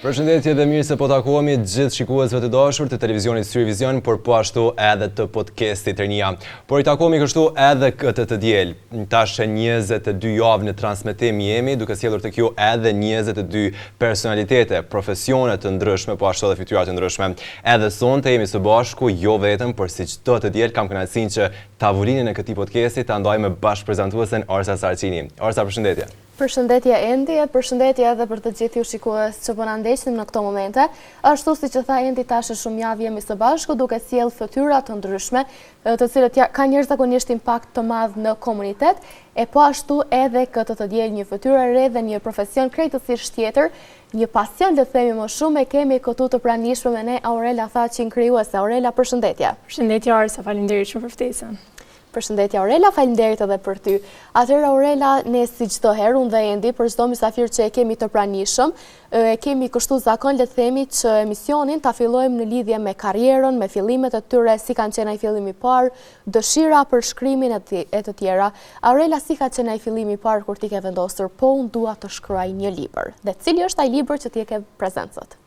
Përshëndetje dhe mirë se po takohemi gjithë shikuesve të dashur të televizionit Syrivizion, por po ashtu edhe të podcastit Rinia. Por I takohemi kështu edhe këtë të diel. Tash 22 javë në transmetim jemi, duke sjellur tek ju edhe 22 personalitete, profesione të ndryshme, po ashtu edhe fytyra të ndryshme. Edhe sonte jemi së bashku, jo vetëm, por si çdo të diel kam kënaqësinë që tavolinën e këtij podcasti ta ndaj me bashkëprezantuesen Orsa Sarçini. Orsa, përshëndetje. Përshëndetje Endi, përshëndetje edhe për të gjithë ju shikues që po na ndjeqni në këto momente. Ashtu siç e tha Endi, tash shumë javë jemi së bashku duke sjell fytyra të ndryshme, të cilët kanë jashtëzakonisht impakt të madh në komunitet, e po ashtu edhe këtë të diel një fytyrë re dhe një profesion krejtësisht tjetër, një pasion le të themi më shumë, e kemi këtu të pranishme me ne Aurela Thaqin, krijuese. Aurela, përshëndetje. Përshëndetje Arsa, faleminderit shumë për ftesën. Përshëndetje Aurela, faleminderit edhe për ty. Atëherë Aurela, ne si çdo herë unë dhe Endi, për çdo mysafir që e kemi të pranishëm, e kemi kështu zakon le të themi që emisionin ta fillojmë në lidhje me karrierën, me fillimet e tyre, si kanë qenë ai fillimi I parë, dëshira për shkrimin e të tjera. Aurela, si ka qenë ai fillimi I parë kur ti ke vendosur, po unë dua të shkruaj një libër. Dhe cili është ai libër që ti e ke prezant sot?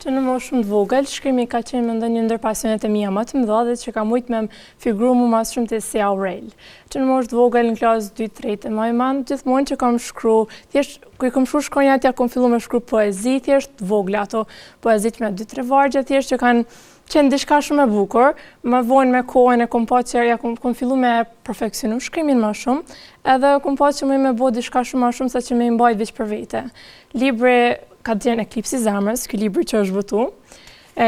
Që në moshë shumë të vogël, shkrimi ka qenë mendoj një ndër pasionet e mia më të mëdha dhe që ka mujt me figuru më mas shumë të si Aurel. Që në moshë të vogël në klasë 2-3 më iman gjithmonë që kam shkru, thjesht kur kam shkruar shkronjat ja kam filluar me shkruaj poezi, thjesht të vogla ato poezit me 2-3 vargje thjesht që kanë qenë diçka shumë e bukur. Më vonë me kohën e kom pa që ja kam filluar me perfeksionu shkrimin më shumë, edhe kom pa që më bë diçka shumë më shumë sa që më mbaj veç për vete. Libri ka qenë Eklipsi I Zemrës, ky libër që është votu.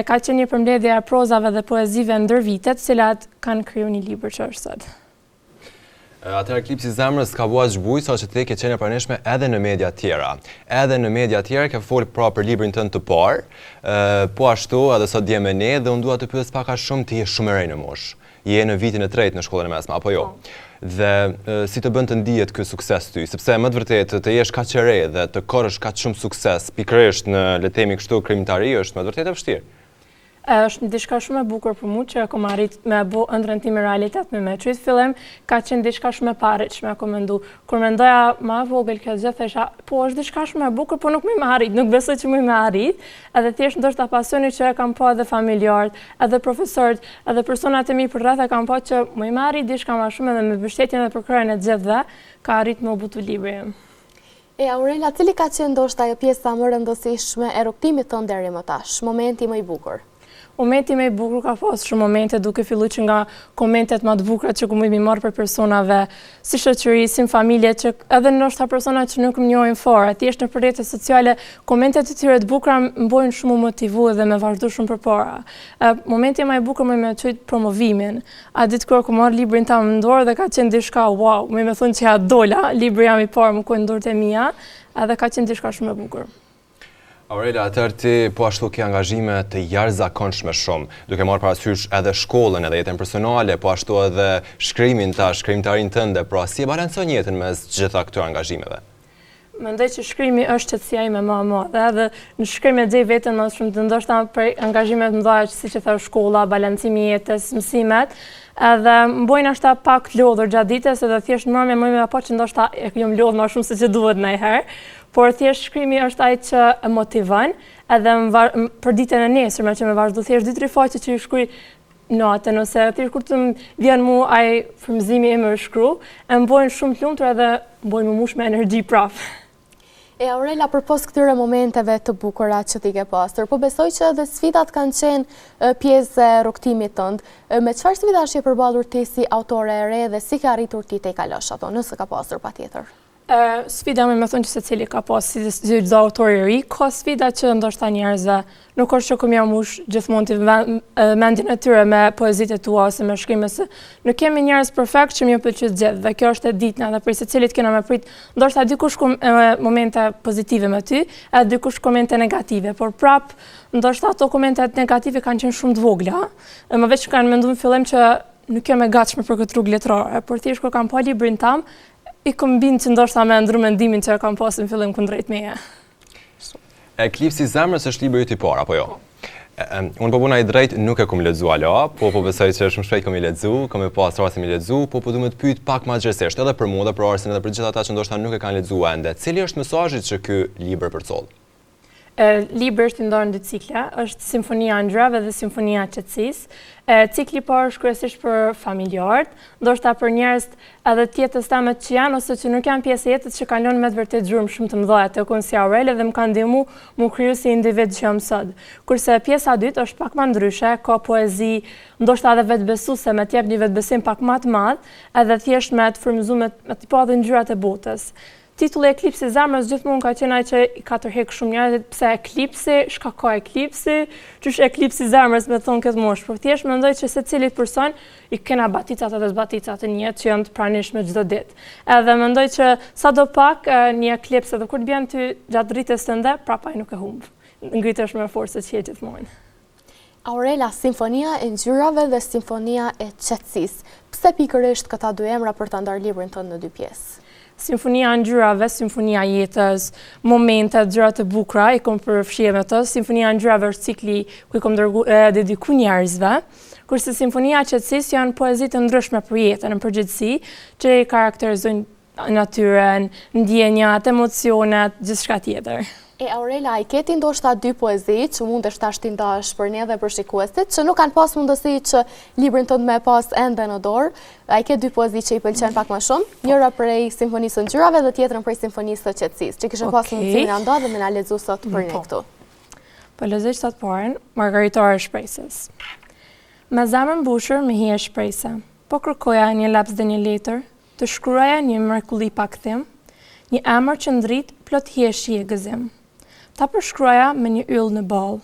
Ka qenë një përmbledhje e prozave dhe poezive ndër vitet, të cilat kanë kriju një libër që është sot. Atëherë Eklipsi I Zemrës ka bua zhbuj sa që ti ke qenë e pranishme edhe në media tjera. Edhe në media tjera ke folur pra për librin tënd të parë, po ashtu edhe sot dje me ne dhe unë dua të pyes pak a shumë ti je shumë e re në moshë. Je në vitin e 3 në shkollën e mesme, apo jo? Dhe si të bën të ndihet ky sukses ty, sepse më të vërtetë të jesh kaq e re dhe të korrësh kaq shumë sukses, pikërisht në le të themi kështu krimtari, është më të vërtetë e vështirë. Është diçka shumë e bukur për mua që kam arrit me bë ëndrrën tim me realitet me çuit fillim ka qenë diçka shumë e paritshme kam mendu. Kur mendoja më vogël kjo gjë thesha, po është diçka shumë e bukur, po nuk më arrit, nuk besoj që më arrit. Edhe thjesht ndoshta pasioni që kam pa edhe familjarët, edhe profesorët, edhe personat e mi për rreth e kam pa që më arrit diçka më shumë edhe me mbështetjen dhe përkryen e gjithëve ka arrit më butu librin. Aurela, cili ka qenë ndoshta ajo pjesa më rëndësishme e rrugtimit tënd deri më tash, momenti më I bukur? Momenti më I bukur ka pas shumë momente duke filluar që nga komentet më të bukura që ku më marr për personave si shoqëri, si familje, që edhe ndoshta persona që nuk më njohin fare, thjesht në rrjetet sociale, komentet e tyre të bukura më bojnë shumë motivuar dhe më vazhdo shumë përpara. Momenti më I bukur më çuit promovimin. A ditë kur kam marr librin tam në dorë dhe ka qenë diçka wow, më thonë që ja dola, libri jam I parë më ku në dorët e mia, edhe ka qenë diçka shumë e bukur. Aurela, atëherë ti po ashtu ke angazhime të jashtëzakonshme shumë, duke marrë parasysh edhe shkollën, edhe jetën personale, po ashtu edhe shkrimin tash, shkrimtarin tënde, pra si e balancon jetën mes gjitha këtyre angazhimeve? Mendoj që shkrimi është qetësia ime më e madhe, edhe në shkrim e gjej veten më shumë të ndoshta për angazhimet më mëdha, siç e thashë shkolla, balancimi I jetës, mësimet, edhe më bojnë ashta pak lodhur gjatë ditës, edhe thjesht më apo që ndoshta e jam lodhur më shumë se që duhet ndonjëherë. Por thjesht shkrimi është ai që e motivon, edhe për ditën e nesërme që më vazhdo thjesht 2-3 faqe që I shkruaj natën ose thjesht kur të vjen mua ai frymëzimi I më shkru, e më bojnë shumë të lumtur edhe më bojnë më mush me energji prap. Aurela, përpos këtyre momenteve të bukura që ti ke pasur, po besoj që edhe sfidat kanë qenë pjesë e rrugtimit tënd. Me çfarë sfidash je përballur ti si autore e re dhe si ke arritur ti te I kalosh ato, nëse ka pasur patjetër? Sfida me thonë që secili ka pas si çdo autor I ri, ka sfida që ndoshta njerëzve nuk është që kom jam mush gjithmonë të mendjen e tyre me poezitë tua ose me shkrime se nuk kemi njerëz perfekt që më pëlqej gjithë dhe kjo është e ditna dhe për secilit kena me prit ndoshta dikush momente pozitive me ty, edhe dikush komente negative, por prap ndoshta ato komentet negative kanë qenë shumë të vogla, më veç kanë menduar në fillim që nuk jam e gatshme për këtë rrugë letrare, por thjesht kur kam pa librin tam I kom bind që ndoshta me ndru mendimin që kam pasur në fillim kundrejt meje. Eklipsi i zemrës është libri yt i parë apo jo? Unë po puna i drejt nuk e kom lexu ala, po besoj që shumë shpejt kom i lexu, kom e pas rastin mi lexu, po du me të pyet pak më gjerësisht, edhe për mua, për Arsin, edhe për gjithë ata që ndoshta nuk e kanë lexuar ende. Cili është mesazhi që ky libër përcoll? Libri është i ndarë në 2 cikla, është Simfonia e Ngjyrave dhe Simfonia e Qetësisë. Cikli i parë është kryesisht për familjarët, ndoshta për njerëz edhe të jetës tame që janë ose që nuk janë pjesë e jetës që kanë lënë me të vërtet gjurmë shumë të mëdha të unë si Aurel dhe më kanë ndihmu mu kriju si individ që jam sot. Kurse pjesa e dytë është pak më ndryshe, ka poezi, ndoshta edhe vetbesuese, me të jep një vetbesim pak më të madh, edhe thjesht me të frymëzuar me të pa dhe ngjyrat e botës. Titulli Eklipsi i zemrës gjithmonë ka qenë ai që i ka tërheq shumë njerëz, pse eklipsi, shka ka eklipsi, ç'është eklipsi i zemrës me thon këtë moshë. Por thjesht mendoj që secili person i kena baticat edhe zbaticat e një që janë të pranishme çdo ditë. Edhe mendoj që sadopak një eklips edhe kur të bjen ty gjatë rritjes tënde, prapa ai nuk e humb. Ngritesh me forcë që je gjithmonë. Aurela, Simfonia e Ngjyrave dhe Simfonia e Qetësisë. Pse pikërisht këta dy emra për ta ndarë librin tënd në 2 pjesë? Simfonia e Ngjyrave, Simfonia e Jetës, momente, gjërat e bukura i kom përfshirë me të. Simfonia e Ngjyrave është cikli ku i kom dediku njerëzve, kurse Simfonia e Qetësisë janë poezi të ndryshme për jetën në përgjithësi, që i karakterizojnë natyrën, ndjenjat, emocionet, gjithçka tjetër. Aurela, i keti ndoshta 2 poezi që mundesh tash t'i ndash për ne dhe për shikuesit, që nuk kanë pas mundësi që librin tënd me pas ende në dorë. Ai ke 2 poezi që i pëlqen pak më shumë, njëra prej Simfonisë së Ngjyrave dhe tjetrën prej Simfonisë së Qetësisë, që kishe pas mundësi na nda dhe me na lexu sot për ne këtu. Po lexoj sot parën, Margaritare e Shpresës. Me zemrën mbushur me hije shpresë, po kërkoja një laps dhe një letër, të shkruaja një mrekulli pa kthim, një emër që ndrit plot hije shije gëzim. Ta përshkruaja me një yll në ball,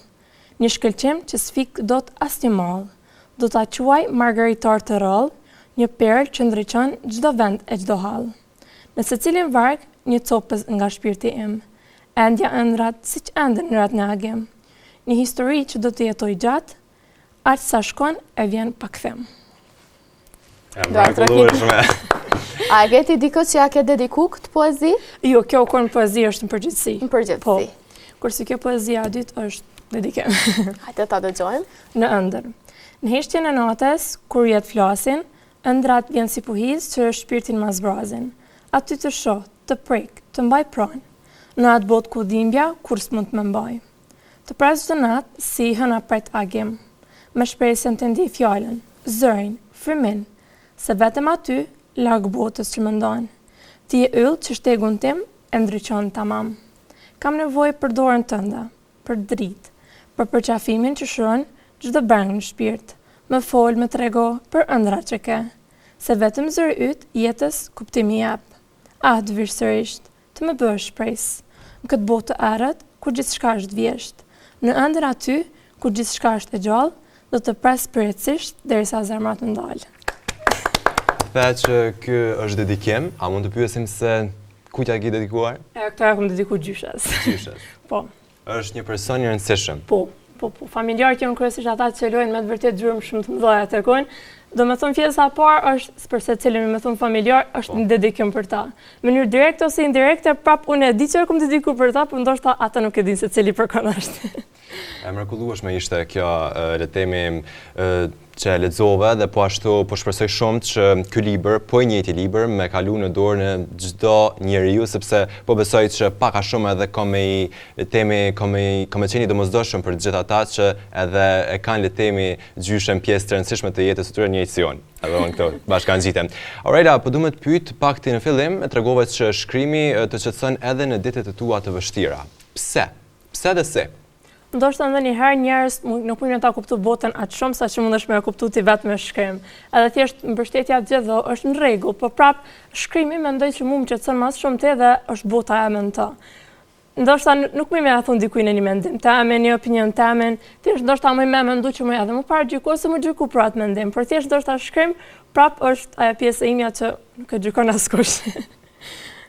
një shkëlqim që s'fik dot asnjë mall. Do ta quaj Margaritar të rrallë, një perlë që ndriçon çdo vend e çdo hall. Në secilin varg një copës nga shpirti im, endja ëndrat siç enden ëndrat në agim. Një histori që do të jetoj gjatë, aq sa shkon e vjen pa kthim. A e geti dikë që ja ke dediku këtë poezi? Jo, kjo kon poezi është në përgjithësi. Në përgjithësi. Kurse kjo poezia e dytë është dedikim. Hajde ta dëgjojmë. Në ëndër. Në heshtjen e natës, kur jetë flasin, ëndrat vjen si puhiz që shpirtin ma zbrazin. Aty të shoh, të prek, të mbaj pranë. Në atë botë ku dhimbja, kur s'mund të më mbaj. Të pres çdo natë, si hëna pret agim. Me shpresën të ndi fjallën, zërin, frymin, se vetëm aty, larg botës që më ndonë. Ti e yll që shtegun tim e ndryqon tamam. Kam nevojë për dorën tënde, për dritë, për përqafimin që shron çdo breng në shpirt. Më fol, më trego për ëndrat që ke, se vetëm zëri yt jetës kuptimi jep. Të vish sërisht, të më bësh shpresë, në këtë botë të errët ku gjithçka është vjesht. Në ëndër aty ku gjithçka është e gjallë, do të pres përjetësisht derisa zemra të ndalë. The që ky është dedikim, a mund të pyesim se ku t'ja ke dedikuar? Këto ja kom dedikuar gjyshes. Gjyshes. Po. Është një person i rëndësishëm. Po. Familjarët janë kryesisht ata që lojnë me të vërtet gjurmë shumë të mëdha tek unë. Do me thonë pjesa e parë është për secilin me thonë familjar është një dedikim për ta. Në mënyrë direkte ose indirekte prap unë e di që kom dedikuar për ta, por ndoshta ata nuk e dinë se cili përkon është. E mrekullueshme ishte kjo le të themi që e lexova dhe po ashtu po shpresoj shumë që ky libër, po i njëjti libër, me kalu në dorë në çdo njeriu sepse po besoj që pak a shumë edhe kam qenë domosdoshëm për të gjithë ata që edhe e kanë le të themi gjyshen pjesë të rëndësishme të jetës së tyre njëjtë si unë. Edhe unë këto bashkangjitem. Aurela, po duhet të pyet pak ti në fillim, e tregove që shkrimi të qetëson edhe në ditët e tua të vështira. Pse? Pse dhe se? Ndoshta ndonjëherë njerëz nuk mundin ta kuptojnë botën aq shumë sa që mundesh me kuptuar ti vetëm me shkrim. Edhe thjesht mbështetja gjithë është në rregull, por prap shkrimi mendoj që mua më qetëson më shumë te dhe është bota ime në të. Ndoshta nuk më ia thon dikujt në një mendim, një opinion tamen, thjesht ndoshta më mendu që më edhe më parë gjyko ose më gjyku për atë mendim, por thjesht ndoshta shkrim prap është ajo pjesë e imja që nuk e gjykon askush.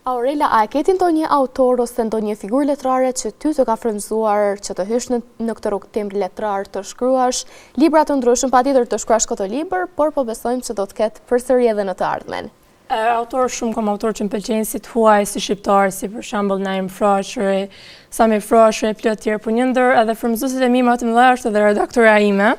Aurela, a e keti ndonjë autor ose ndonjë figurë letrare që ty të ka frymëzuar që të hysh në këtë rrugtim letrar, të shkruash libra të ndryshëm, patjetër të shkruash këtë libër, por po besojmë që do të ketë përsëri edhe në të ardhmen? Autor shumë kam autor që më pëlqejnë si të huaj, si shqiptar, si për shembull Naim Frashëri, Sami Frashëri, plot tjerë, por një ndër edhe frymëzuesit e mi më të mëdha është edhe redaktora ime,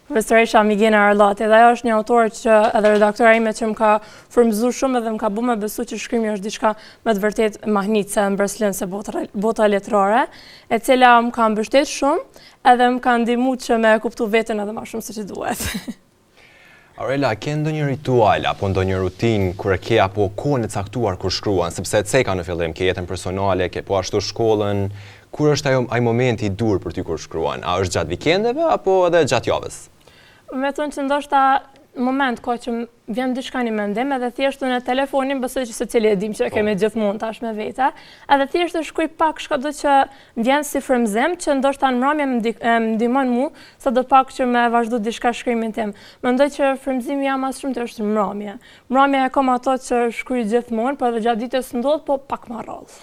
profesoresha Migena Arllati, dhe ajo është një autor që edhe redaktora ime që më ka frymëzuar shumë edhe më ka bërë me besu që shkrimi është diçka me të vërtet mahnitse mbërslënse bota letrare, e cila më ka mbështet shumë edhe më ka ndihmuar që me kuptu veten edhe më shumë se që duhet. Aurela, ke ndonjë ritual apo ndonjë rutinë kur e ke apo kohën e caktuar kur shkruan, sepse e ceka në fillim, ke jetën personale, ke po ashtu shkollën, kur është ai momenti i dur për ty kur shkruan? A është gjatë vikendeve apo edhe gjatë javës? Me thonë që ndoshta moment ka që vjen diçka një mendim edhe thjesht në telefonin besoj që secili e dim që e kemi gjithmonë tash me vete, edhe thjesht të shkruaj pak çkado që vjen si frymëzim që ndoshta në mbrëmje më ndihmon mua sadopak që me vazhdo diçka shkrimin tim. Mendoj që frymëzimi jam as shumë të është mbrëmje. Mbrëmje e kam ato që shkruaj gjithmonë, por edhe gjatë ditës ndodh, po pak më rrallë.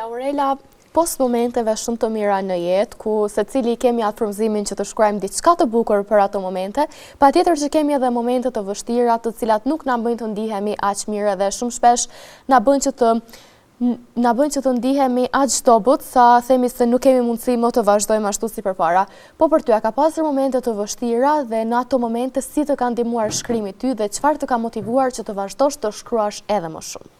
Aurela, post momenteve shumë të mira në jetë, ku secili kemi atë frymëzimin që të shkruajmë diçka të bukur për ato momente, patjetër që kemi edhe momente të vështira, të cilat nuk na bëjnë të ndihemi aq mirë dhe shumë shpesh na bëjnë që të ndihemi aq dobut sa themi se nuk kemi mundësi më të vazhdojmë ashtu si përpara. Po për ty, a ka pasur momente të vështira dhe në ato momente si të ka ndihmuar shkrimi ty dhe çfarë të ka motivuar që të vazhdosh të shkruash edhe më shumë?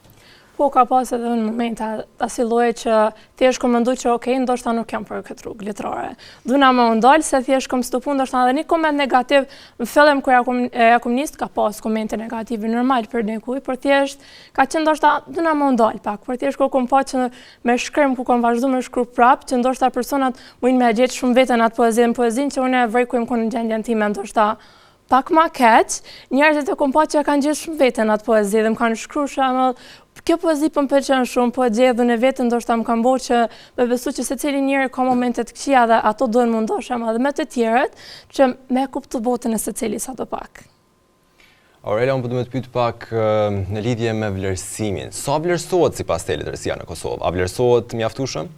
Po ka pas edhe në momente asaj lloje që thjesht kom menduar që okay, ndoshta nuk jam për këtë rrugë letrare. Duna më ndal se thjesht kom stopu ndoshta edhe një koment negativ. Në fillim kur ja kom nis ka pas komente negative normal për dikujt, por thjesht ka qenë ndoshta duna më ndal pak. Por thjesht kur kom pa që me shkrim ku kom vazhduar me shkruaj prap, që ndoshta personat mundin me gjetë shumë veten atë poezinë që unë e vrej ku jam në gjendjen time ndoshta pak më keq, njerëzit e kom pa që kanë gjetë shumë veten atë poezi dhe më kanë shkruar shembull kjo poezi po më pëlqen shumë, po gjedhën e vetë ndoshta më kanë bërë që me besu që secili njeri ka momente të këqija dhe ato duhen më ndoshta edhe me të tjerët që me kuptu botën e secili sadopak. Aurela, unë po duhet të pyet pak në lidhje me vlerësimin. Sa vlerësohet sipas te letërsia në Kosovë? A vlerësohet mjaftueshëm?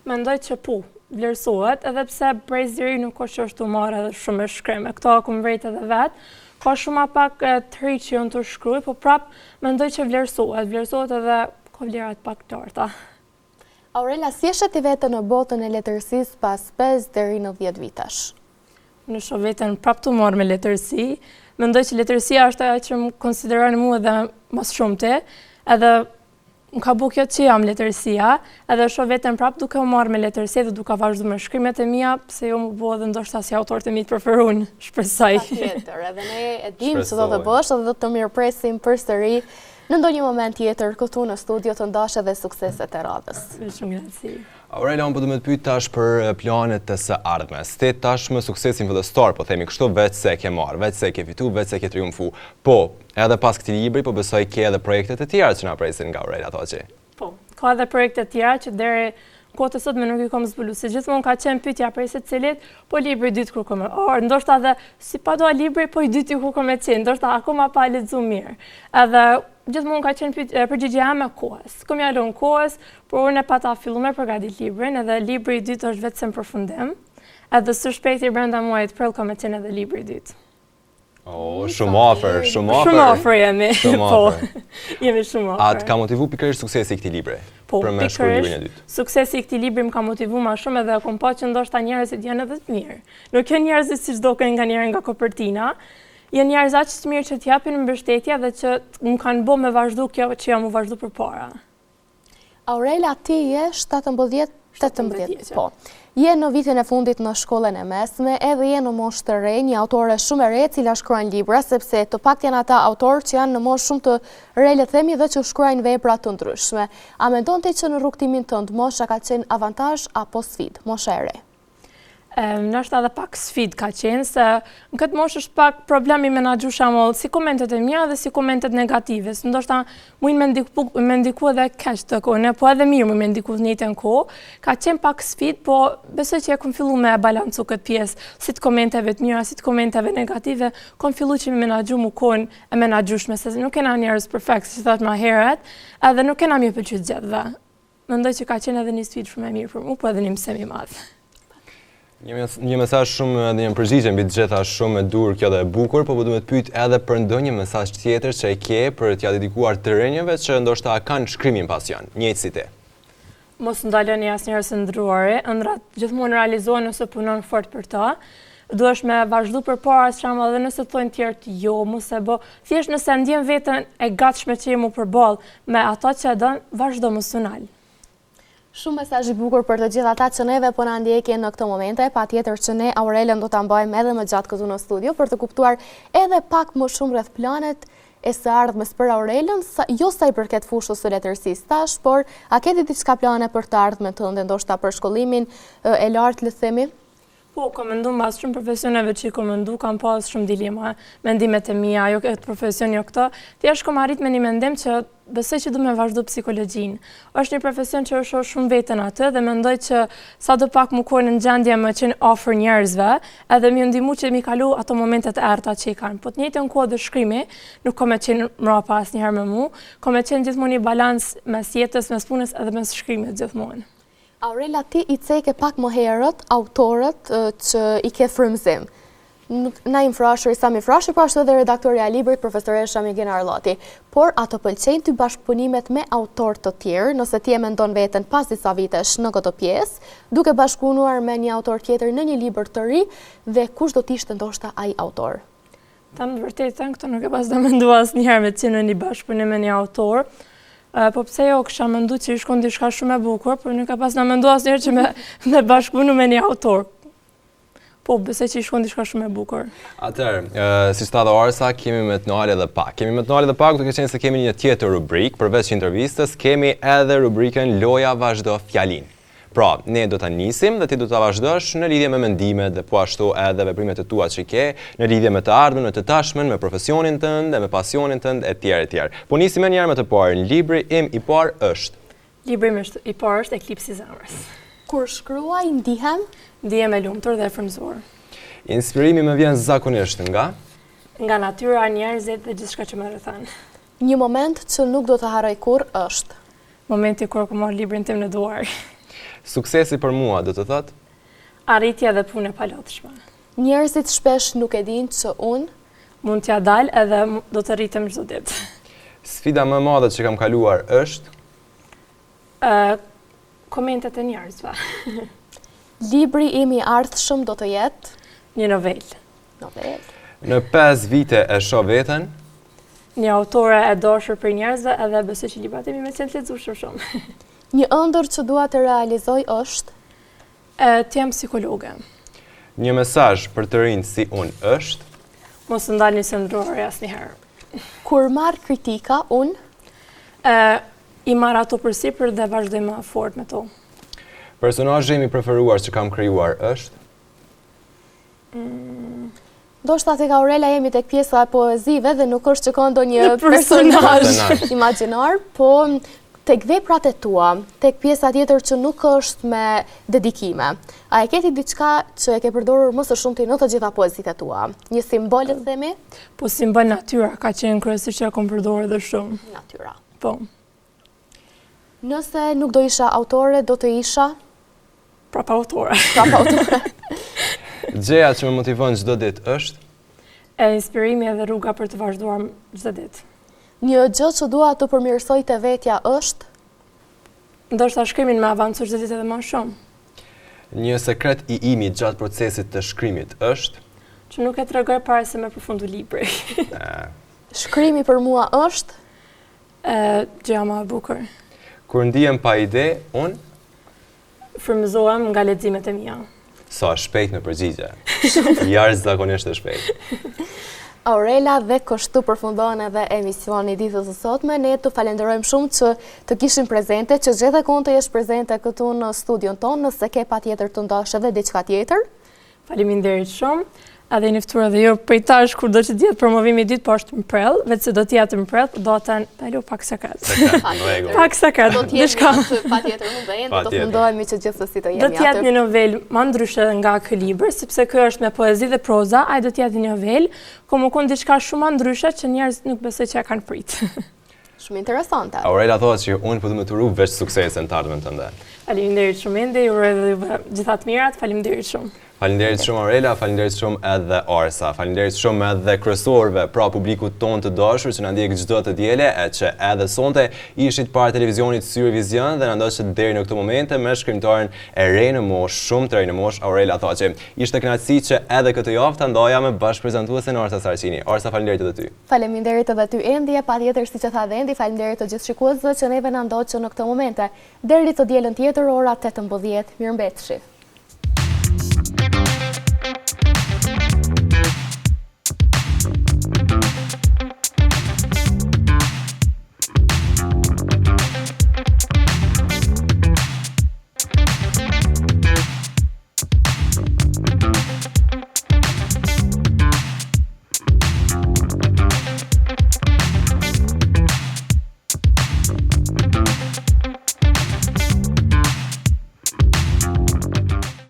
Mendoj që po, vlerësohet, edhe pse prej zëri nuk është të marrë edhe shumë e shkrim. Këto kam vret edhe vetë. Ka shumë pak të ri që unë të shkruaj, po prap mendoj që vlerësohet edhe ka vlerat pak të larta. Aurela, si e shet ti veten në botën e letërsisë pas 5 deri në 10 vitesh? Në shoh veten prap të marrë me letërsi. Mendoj që letërsia është ajo që më konsideron mua edhe më shumëti, edhe më ka bërë kjo që jam letërsia, edhe shoh veten prap duke u marrë me letërsi dhe duke vazhduar me shkrimet e mia, pse jo më bëu edhe ndoshta si autorët e mi të preferuar, shpresoj. Patjetër, edhe ne e dim se do të bësh dhe do të mirëpresim përsëri në ndonjë moment tjetër këtu në studio të ndash edhe sukseset e radhës. Shumë gratësi. Aurela, unë po duhet të pyet tash për planet e së ardhmes. Te tashmë suksesin fillestar, po themi kështu, veç se ke marrë, veç se ke fitu, veç se ke triumfu. Po, edhe pas këtij libri, po besoj ke edhe projekte të tjera që na presin nga Aurela Toçi. Po, ka edhe projekte të tjera që deri kohët e sotme nuk i kam zbuluar. Se gjithmonë ka qenë pyetja për secilit, po libri i dytë kur kam. Ndoshta edhe si pa do libri, po i dyti ku kam qenë, ndoshta akoma pa lexuar mirë. Edhe gjithmonë ka qenë përgjigjja me kohës. Kom ja lënë kohës, por unë e pata filluar me përgatit librin, edhe libri i dytë është vetëm përfundim. Edhe së shpejti brenda muajit prill kam qenë edhe libri i dytë. Oh, shumë afër. Shumë afër jemi. Po. Jemi shumë afër. A të ka motivuar pikërisht suksesi i këtij libri? Po, për me shkruar librin e dytë. Suksesi i këtij libri më ka motivuar më shumë edhe kom pa që ndoshta njerëzit janë edhe të mirë. Nuk janë njerëzit siç do kanë nga kopertina. Janë njerëz aq të mirë që t'japin mbështetje dhe që më kanë bërë me vazhdu kjo që jam u vazhdu përpara. Aurela, ti je 17-18, po. Je në vitin e fundit në shkollën e mesme, edhe je në moshë të re, një autore shumë e re, cila shkruajnë libra, sepse të paktën janë ata autorë që janë në moshë shumë të re, le të themi, dhe që shkruajnë vepra të ndryshme. A mendon ti që në rrugtimin tënd mosha ka qenë avantazh apo sfidë, mosha e re? Nështë edhe pak sfid ka qenë, se në këtë moshë është pak problemi menaxhu shembull si komentet e mia dhe si komentet negative. Ndoshta mund me ndiku edhe keq të kohën, po edhe mirë me ndiku në njëjtën kohë. Ka qenë pak sfid, po besoj që e kam filluar me balancu këtë pjesë, si të komenteve të mira, si të komenteve negative, kam filluar që me menaxhu më kohën e menaxhueshme, se nuk kena njerëz perfekt, si thotë më herët, edhe nuk kena më pëlqyer gjithë. Mendoj që ka qenë edhe një sfidë shumë e mirë për mua, po edhe një mësim i madh. Një mesazh shumë dhe një përgjigje mbi të gjitha shumë e dur kjo dhe e bukur, po duhet të pyet edhe për ndonjë mesazh tjetër që e ke për t'ia dedikuar të rinjve që ndoshta kanë shkrimin pasion, njëjtë si ti. Mos ndaloni asnjëherë së ndryuari, ëndrat gjithmonë realizohen nëse punon fort për ta. Duhesh me vazhdu përpara, për shembull, edhe nëse thonë tjerë të jo, mos e bë. Thjesht nëse ndjen veten e gatshme që jemi përballë me ata që e don, vazhdo mos u nal. Shumë mesazh i bukur për të gjithë ata që neve po na ndjekin në këto momente, patjetër që ne Aurelen do ta mbajmë edhe më gjatë këtu në studio për të kuptuar edhe pak më shumë rreth planet e së ardhmes për Aurelen, jo sa i përket fushës së letërsisë tash, por a keni diçka plane për të ardhmen tënde, ndoshta për shkollimin e lartë, le të themi? Po, kam mendu mas shumë profesioneve që i kam mendu, kam pas shumë dilema, mendimet e mia, jo këtë profesion, jo këto. Thjesht kam arrit me një mendim që besoj që du me vazhdu psikologjinë. Është një profesion që është shumë veten atë dhe mendoj që sa do pak më kohë në gjendje më qenë afër njerëzve, edhe më ndihmu që mi kalu ato momentet e errta që i kanë. Po të njëjtën kohë dhe shkrimi, nuk kam qenë mrapa asnjëherë me mua, kam qenë gjithmonë një balans mes jetës, mes punës edhe mes shkrimit gjithmonë. Aurela, ti i ceke pak më herët autorët që i ke frymëzim. Na Frashëri, Sami Frashëri, po ashtu edhe redaktorja e librit, profesoresha Migena Arllati. Por ato pëlqejnë ty bashkëpunimet me autorë të tjerë, nëse ti e mendon veten pas disa vitesh në këtë pjesë, duke bashkëpunuar me një autor tjetër në një libër të ri, dhe kush do t'ishte ndoshta ai autor? Tam të vërtetën, këto nuk e pas të menduar asnjëherë me të qenë në një bashkëpunim me një autor. Po pse jo, kësha mendu që i shkon diçka shumë e bukur, por nuk e pas në mendu asnjëherë që me bashkëpunu me një autor. Po, besoj që i shkon diçka shumë e bukur. Atëherë, si shta dhe Arsa, kemi me të nalë edhe pak. Duke qenë se kemi një tjetër rubrik, përveç intervistës, kemi edhe rubrikën Loja vazhdo fjalin. Pra, ne do ta nisim dhe ti do ta vazhdosh në lidhje me mendimet dhe po ashtu edhe veprimet e tua që ke, në lidhje me të ardhmen, me të tashmen, me profesionin tënd, me pasionin tënd etj. Po nisim një herë me të parën. Libri im i parë është. Libri im i parë është Eklipsi i zemrës. Kur shkruaj ndihem e lumtur dhe e frymëzuar. Inspirimi më vjen zakonisht nga natyra, njerëzit dhe gjithçka që më rrethan. Një moment që nuk do të harroj kurrë është momenti kur kam marrë librin tim në duar. Suksesi për mua, do të thotë? Arritja dhe punë e palotshme. Njerëzit shpesh nuk e dinë që unë mund t'ja dal edhe do të rritem çdo ditë. Sfida më e madhe që kam kaluar është? Komentet e njerëzve. Libri im i ardhshëm do të jetë? Një novel. Në 5 vite e shoh veten? Një autore e dashur për njerëzve edhe besoj që librat e mi me qenë të lexuar shumë. Një ëndër që dua të realizoj është? Të jem psikologe. Një mesazh për të rinj si unë është? Mos të ndalni së ndryuari asnjëherë. Kur marr kritika, unë? I marr ato përsipër dhe vazhdoj më fort me to. Personazhi im i preferuar që kam krijuar është? Ndoshta tek Aurela jemi tek pjesa e poezive dhe nuk është që ka ndonjë personazh imagjinar, po tek veprat e tua, tek pjesa tjetër që nuk është me dedikime. A e keti diçka që e ke përdorur më së shumti në të gjitha poezitë e tua? Një simbol, le të themi? Po simbol natyra ka qenë kryesisht që e kam përdorur edhe shumë. Natyra. Po. Nëse nuk do isha autore, do të isha? Prapa autore. Gjëja që më motivon çdo ditë është? Inspirimi edhe rruga për të vazhduar çdo ditë. Një gjë që dua të përmirësoj te vetja është? Ndoshta shkrimin me avancu çdo ditë edhe më shumë. Një sekret i imi gjatë procesit të shkrimit është? Që nuk e tregoj para se me përfundu libri. Shkrimi për mua është? Gjëja më e bukur. Kur ndihem pa ide, unë? Frymëzohem nga leximet e mia. Sa shpejt në përgjigje. Jashtëzakonisht e shpejt. Aurela, dhe kështu përfundon edhe emisioni ditës së sotme. Ne të falenderojmë shumë që të kishim prezente, që gjethe kohën të jesh prezente këtu në studion tonë, nëse ke patjetër të ndosh edhe diçka tjetër. Faleminderit shumë. Edhe i njoftuar edhe jo prej tash kur do që t'jetë promovimi i ditë, po është më prell, vetë se do t'jetë më prell, do të në pak sekret. Pak sekret. Do t'jetë patjetër më bëjnë, do të mundohemi që gjithsesi të jemi aty. Do t'jetë një novel më ndryshe nga ky libër, sepse ky është me poezi dhe proza, ai do t'jetë një novel, ku më kon diçka shumë më ndryshe që njerëzit nuk besoj që e kanë prit. Shumë interesante. Aurela thotë që unë po të më turu veç suksese në të ardhmen tënde. Faleminderit shumë ende, ju uroj gjitha të mirat, faleminderit shumë. Faleminderit shumë Aurela, faleminderit shumë edhe Arsa, faleminderit shumë edhe kryesorëve, pra publikut ton të dashur që na ndjek çdo të diele, e që edhe sonte ishit para televizionit Syri Vizion dhe na ndoshët deri në këtë moment me shkrimtaren e re në moshë, shumë të re në moshë, Aurela Thaçi. Ishte kënaqësi që edhe këtë javë ta ndaja me bashkëprezantuesen Arsa Sarqini. Arsa, faleminderit edhe ty. Faleminderit edhe ty Endi, e patjetër siç e tha Endi, faleminderit të gjithë shikuesve që neve na ndoqën në këtë momente. Deri të dielën tjetër ora 18. Mirëmbëjtje.